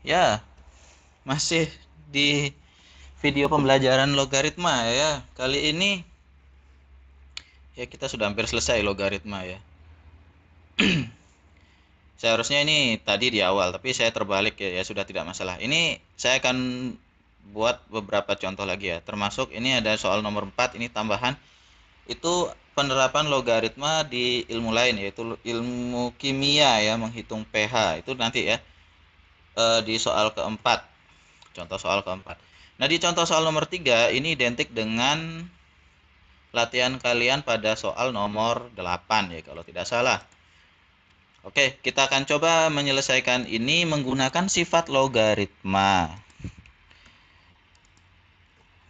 Ya, masih di video pembelajaran logaritma ya. Kali ini ya kita sudah hampir selesai logaritma ya. Seharusnya ini tadi di awal, tapi saya terbalik ya, ya sudah tidak masalah. Ini saya akan buat beberapa contoh lagi ya. Termasuk ini ada soal nomor 4 ini tambahan. Itu penerapan logaritma di ilmu lain yaitu ilmu kimia ya, menghitung pH. Itu nanti ya di soal keempat. Contoh soal keempat. Nah, di contoh soal nomor 3 ini identik dengan latihan kalian pada soal nomor 8 ya kalau tidak salah. Oke, kita akan coba menyelesaikan ini menggunakan sifat logaritma.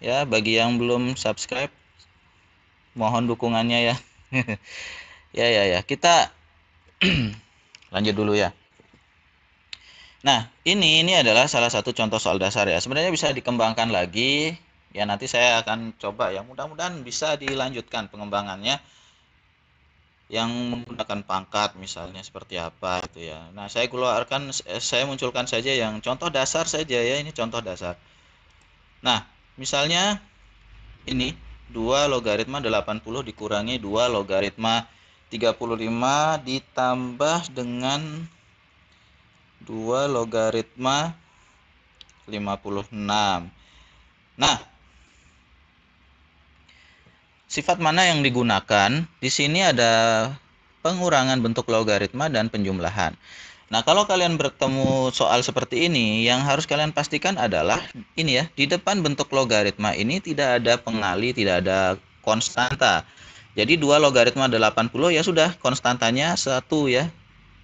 Ya, bagi yang belum subscribe, mohon dukungannya ya. Ya. Kita lanjut dulu ya. Nah, ini adalah salah satu contoh soal dasar ya. Sebenarnya bisa dikembangkan lagi. Ya, nanti saya akan coba ya. Mudah-mudahan bisa dilanjutkan pengembangannya yang menggunakan pangkat misalnya seperti apa itu ya. Nah, saya munculkan saja yang contoh dasar saja ya, ini contoh dasar. Nah, misalnya ini 2 logaritma 80 dikurangi 2 logaritma 35 ditambah dengan 2 logaritma 56. Nah, sifat mana yang digunakan? Di sini ada pengurangan bentuk logaritma dan penjumlahan. Nah, kalau kalian bertemu soal seperti ini, yang harus kalian pastikan adalah ini ya, di depan bentuk logaritma ini tidak ada pengali, tidak ada konstanta. Jadi 2 logaritma 80 ya sudah, konstantanya 1 ya.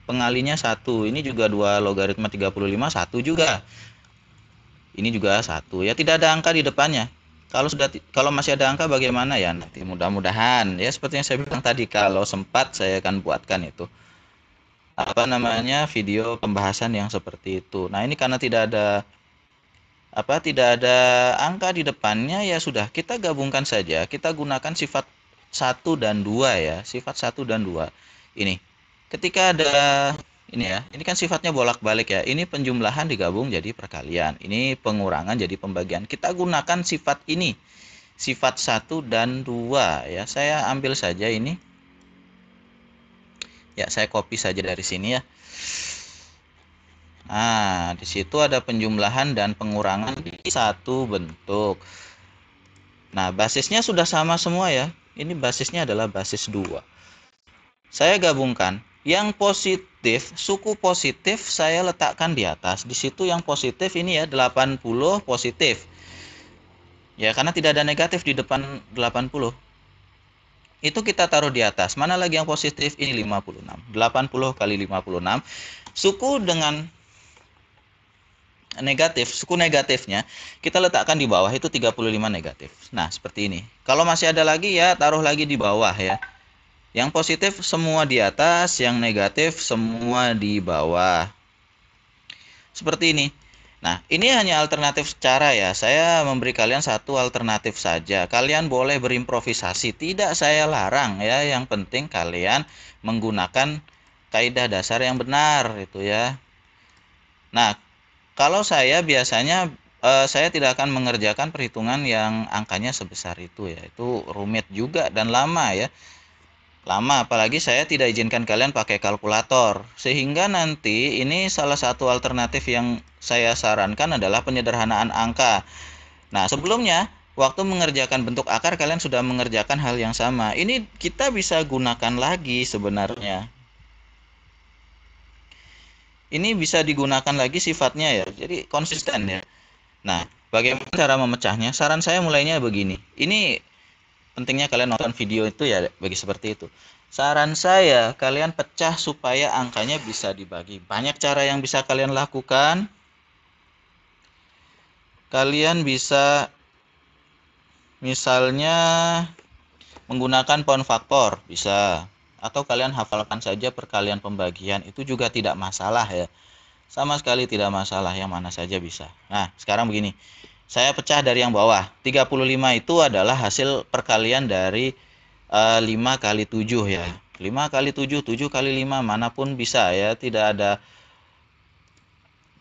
Pengalinya 1. Ini juga 2 logaritma 35 1 juga. Ini juga 1 ya, tidak ada angka di depannya. Kalau masih ada angka bagaimana ya nanti mudah-mudahan ya seperti yang saya bilang tadi kalau sempat saya akan buatkan itu apa namanya video pembahasan yang seperti itu. Nah, ini karena tidak ada angka di depannya ya sudah kita gabungkan saja. Kita gunakan sifat satu dan 2 ya. Sifat satu dan 2. Ini. Ketika ada ini ya. Ini kan sifatnya bolak-balik ya. Ini penjumlahan digabung jadi perkalian. Ini pengurangan jadi pembagian. Kita gunakan sifat ini. Sifat satu dan 2 ya. Saya ambil saja ini. Ya, saya copy saja dari sini ya. Nah, di situ ada penjumlahan dan pengurangan di satu bentuk. Nah, basisnya sudah sama semua ya. Ini basisnya adalah basis 2. Saya gabungkan. Yang positif, suku positif saya letakkan di atas. Di situ yang positif ini ya 80 positif. Ya, karena tidak ada negatif di depan 80. Itu kita taruh di atas. Mana lagi yang positif? Ini 56. 80 kali 56. Suku dengan negatif, suku negatifnya kita letakkan di bawah itu 35 negatif. Nah, seperti ini. Kalau masih ada lagi ya taruh lagi di bawah ya. Yang positif semua di atas, yang negatif semua di bawah. Seperti ini. Nah, ini hanya alternatif cara ya. Saya memberi kalian satu alternatif saja. Kalian boleh berimprovisasi, tidak saya larang ya. Yang penting kalian menggunakan kaidah dasar yang benar itu ya. Nah, kalau saya biasanya saya tidak akan mengerjakan perhitungan yang angkanya sebesar itu ya. Itu rumit juga dan lama ya. Lama, apalagi saya tidak izinkan kalian pakai kalkulator. Sehingga nanti ini salah satu alternatif yang saya sarankan adalah penyederhanaan angka. Nah, sebelumnya waktu mengerjakan bentuk akar kalian sudah mengerjakan hal yang sama. Ini kita bisa gunakan lagi sebenarnya. Ini bisa digunakan lagi sifatnya ya. Jadi konsisten ya. Nah, bagaimana cara memecahnya? Saran saya mulainya begini. Ini pentingnya kalian nonton video itu ya bagi seperti itu. Saran saya, kalian pecah supaya angkanya bisa dibagi. Banyak cara yang bisa kalian lakukan. Kalian bisa misalnya menggunakan pound faktor, bisa. Atau kalian hafalkan saja perkalian pembagian, itu juga tidak masalah ya. Sama sekali tidak masalah, yang mana saja bisa. Nah, sekarang begini. Saya pecah dari yang bawah. 35 itu adalah hasil perkalian dari 5 kali 7 ya. 5 kali 7, 7 kali 5 manapun bisa ya.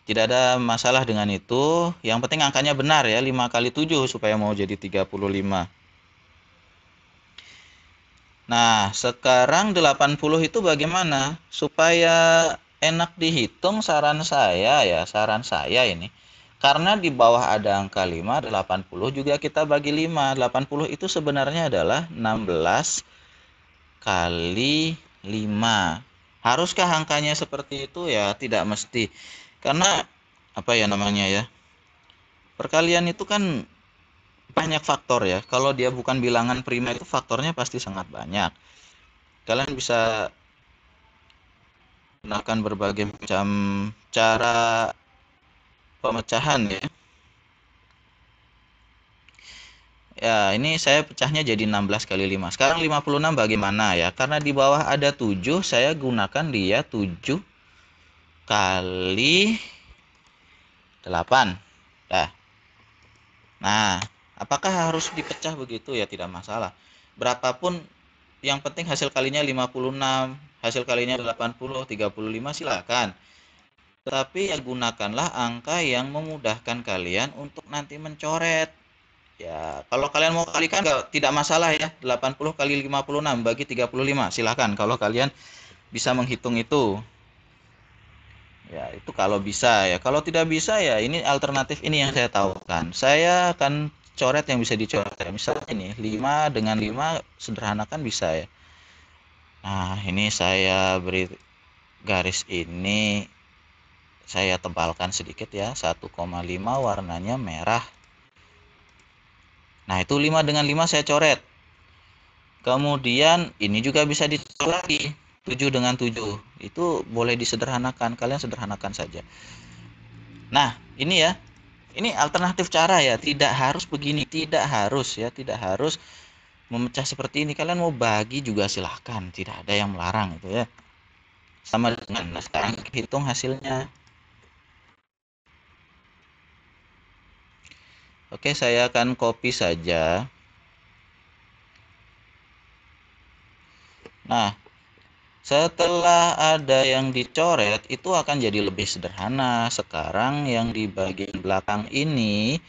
Tidak ada masalah dengan itu. Yang penting angkanya benar ya, 5 kali 7 supaya mau jadi 35. Nah, sekarang 80 itu bagaimana? Supaya enak dihitung, saran saya ini. Karena di bawah ada angka 5, 80 juga kita bagi 5. 80 itu sebenarnya adalah 16 kali 5. Haruskah angkanya seperti itu? Ya, tidak mesti. Karena apa ya namanya ya? Perkalian itu kan banyak faktor ya. Kalau dia bukan bilangan prima itu faktornya pasti sangat banyak. Kalian bisa gunakan berbagai macam cara pemecahan ya. Ya, ini saya pecahnya jadi 16 kali 5. Sekarang 56 bagaimana ya? Karena di bawah ada 7, saya gunakan dia 7 kali 8. Nah, apakah harus dipecah begitu? Ya tidak masalah. Berapapun, yang penting hasil kalinya 56, hasil kalinya 80, 35, silakan. Tetapi ya gunakanlah angka yang memudahkan kalian untuk nanti mencoret. Ya, kalau kalian mau kalikan tidak masalah ya. 80 kali 56 bagi 35, silakan kalau kalian bisa menghitung itu. Ya, itu kalau bisa ya. Kalau tidak bisa ya ini alternatif ini yang saya tahukan. Saya akan coret yang bisa dicoret. Misalnya ini 5 dengan 5 sederhanakan bisa ya. Nah, ini saya beri garis ini, saya tebalkan sedikit ya, 1,5 warnanya merah. Nah, itu 5 dengan 5 saya coret. Kemudian ini juga bisa dicoret lagi, 7 dengan 7. Itu boleh disederhanakan, kalian sederhanakan saja. Nah, ini ya. Ini alternatif cara ya, tidak harus begini, tidak harus ya, tidak harus memecah seperti ini. Kalian mau bagi juga silahkan, tidak ada yang melarang itu ya. Sama dengan, nah sekarang hitung hasilnya. Oke, saya akan copy saja. Nah, setelah ada yang dicoret, itu akan jadi lebih sederhana. Sekarang yang di bagian belakang ini,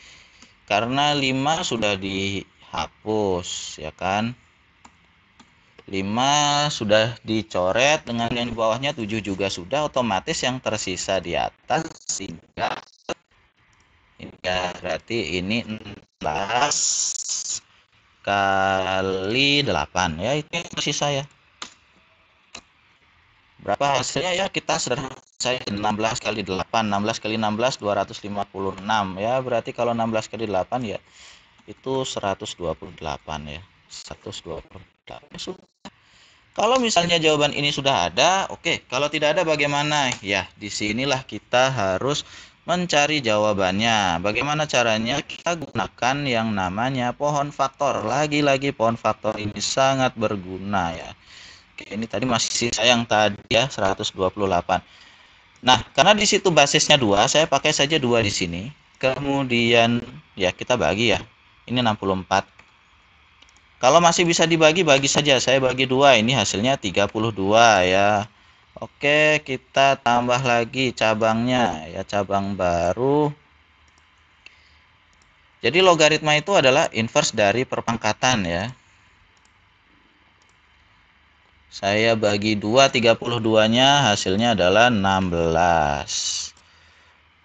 karena 5 sudah dihapus, ya kan? 5 sudah dicoret, dengan yang di bawahnya 7 juga sudah, otomatis yang tersisa di atas sehingga ini ya, berarti ini 16 kali 8 ya, itu yang tersisa ya. Berapa hasilnya ya, kita sederhana saya 16 kali 8, 16 kali 16 256 ya, berarti kalau 16 kali 8 ya itu 128 ya, 128 ya, sudah. Kalau misalnya jawaban ini sudah ada, oke. Kalau tidak ada bagaimana? Ya, disinilah kita harus mencari jawabannya. Bagaimana caranya? Kita gunakan yang namanya pohon faktor. Lagi-lagi pohon faktor ini sangat berguna ya. Oke, ini tadi masih sisa yang tadi ya, 128. Nah, karena di situ basisnya 2, saya pakai saja 2 di sini. Kemudian ya kita bagi ya. Ini 64. Kalau masih bisa dibagi, bagi saja. Saya bagi 2, ini hasilnya 32 ya. Oke, kita tambah lagi cabangnya ya, cabang baru. Jadi logaritma itu adalah inverse dari perpangkatan ya. Saya bagi 2, 32-nya hasilnya adalah 16.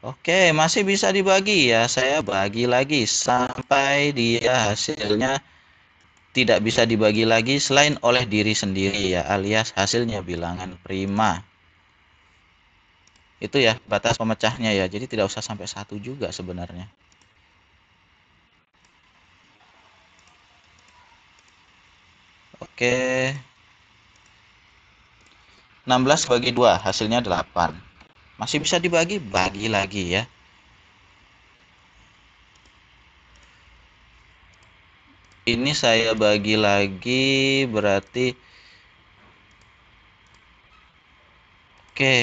Oke, masih bisa dibagi ya. Saya bagi lagi sampai dia hasilnya tidak bisa dibagi lagi selain oleh diri sendiri ya, alias hasilnya bilangan prima. Itu ya batas pemecahnya ya, jadi tidak usah sampai 1 juga sebenarnya. Oke, 16 bagi 2 hasilnya 8. Masih bisa dibagi, bagi lagi ya. Ini saya bagi lagi berarti oke,